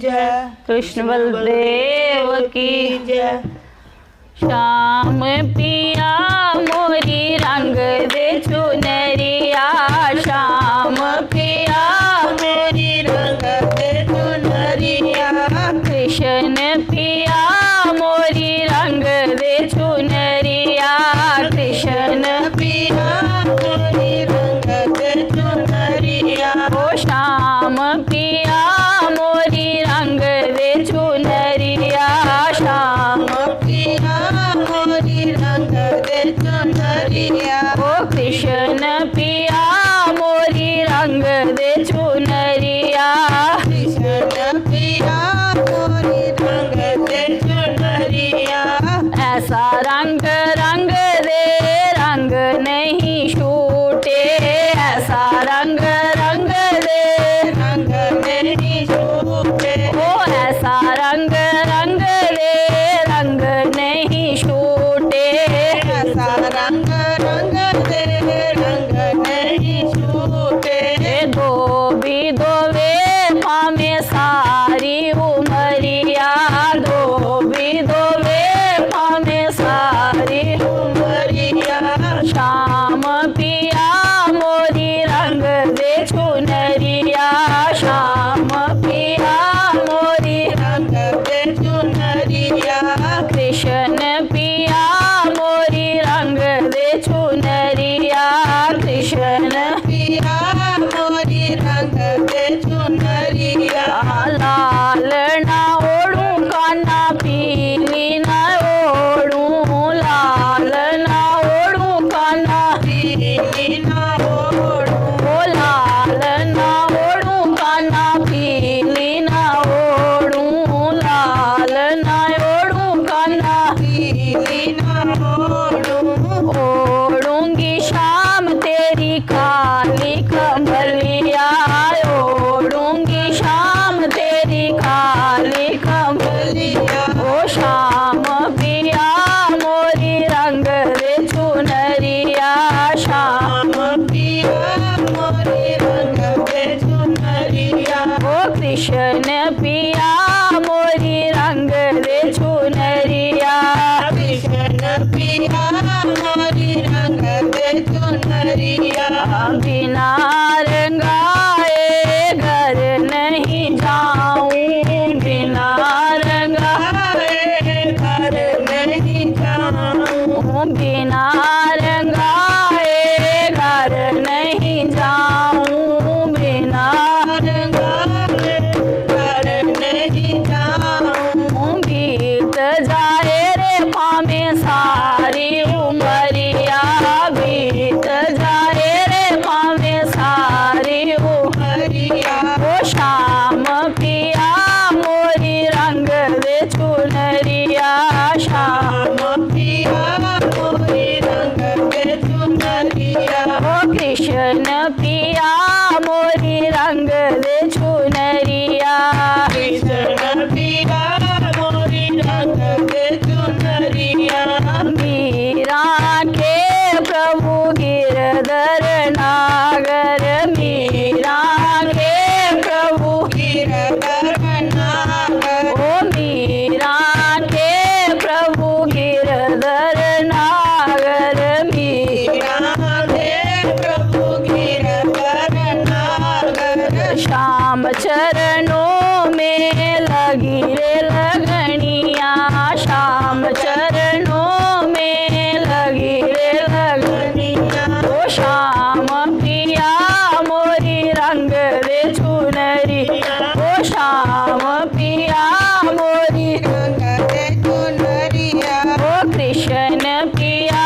जय, कृष्ण बलदेव की जय। श्याम पिया मोरी रंग दे चुनरिया, श्याम पिया मोरी रंग दे चुनरिया, कृष्ण पिया मोरी रंग दे चुनरिया, कृष्ण पिया मोरी रंग दे चुनरिया, ओ श्याम पिया मोरी रंग दे चुनरिया, श्याम पिया मोरी रंग दे चुनरिया, ओ कृष्ण पिया मोरी रंग दे चुनरिया, कृष्ण पिया मोरी रंग दे चुनरिया, ऐसा रंग रंग दे रंग नहीं छूटे, ऐसा रंग रंग दे रंग नहीं छूटे, ओ ऐसा रंग रंग दे रंग नहीं छूटे, ऐसा रंग रंग दे रंग नहीं छूटे, धोबी धोवे पामे सारी उमरिया, धोबी धोवे पामे सारी उमरिया, श्याम पिया मोरी रंग दे चुनरिया, श्याम पिया मोरी रंग दे चुनरिया, कृष्ण पिया मोरी रंग दे चुनरिया, कृष्ण पिया मोरी रंग दे चुनरिया, लाल ना ओढ़ू काना पीली ना ओढ़ू, लाल ना ओढ़ू काना पीली ना ओढ़ू, ओ लाल ना ओढ़ू काना पीली ना ओढ़ू, लाल ना ओढ़ू काना पीली ना ओढ़ू, ओढ़ूंगी शाम तेरी काली कमलिया, ओढ़ूंगी शाम तेरी काली कमलिया, ओ श्याम पिया मोरी रंग दे चुनरिया, श्याम पिया मोरी रंग दे चुनरिया, ओ कृष्ण पिया मोरी रंग दे चुनरिया, कृष्ण पिया मोरी रंग दे चुनरिया, बिना रंगाए घर नहीं जाऊं, बिना रंगाए घर नहीं जाऊं, बिना रंगाए घर नहीं जाऊं, बिना रंगाए घर नहीं जाऊं, बीत जाए रे पामे सारी उमरिया, बीत जाए रे पामे सारी उमरिया, ओ श्याम पिया मोरी रंग दे चुनरिया, श्याम पिया मोरी रंग दे चुनरिया, ओ कृष्ण पिया मोरी रंग दे चुनरिया, कृष्ण पिया मोरी रंग दे चुनरिया, मीरा के प्रभु गिरधर नागर, मीरा के प्रभु गिरधर नागर, ओ मीरा के प्रभु गिरधर नागर, मीरा राधे प्रभु गिरधर नागर, श्याम चरणों में लगी रे लगनिया, श्याम चरणों में लगी रे लगनिया, ओ श्याम पिया मोरी रंग दे चुनरिया, ओ श्याम पिया मोरी रंग दे चुनरिया, ओ कृष्ण पिया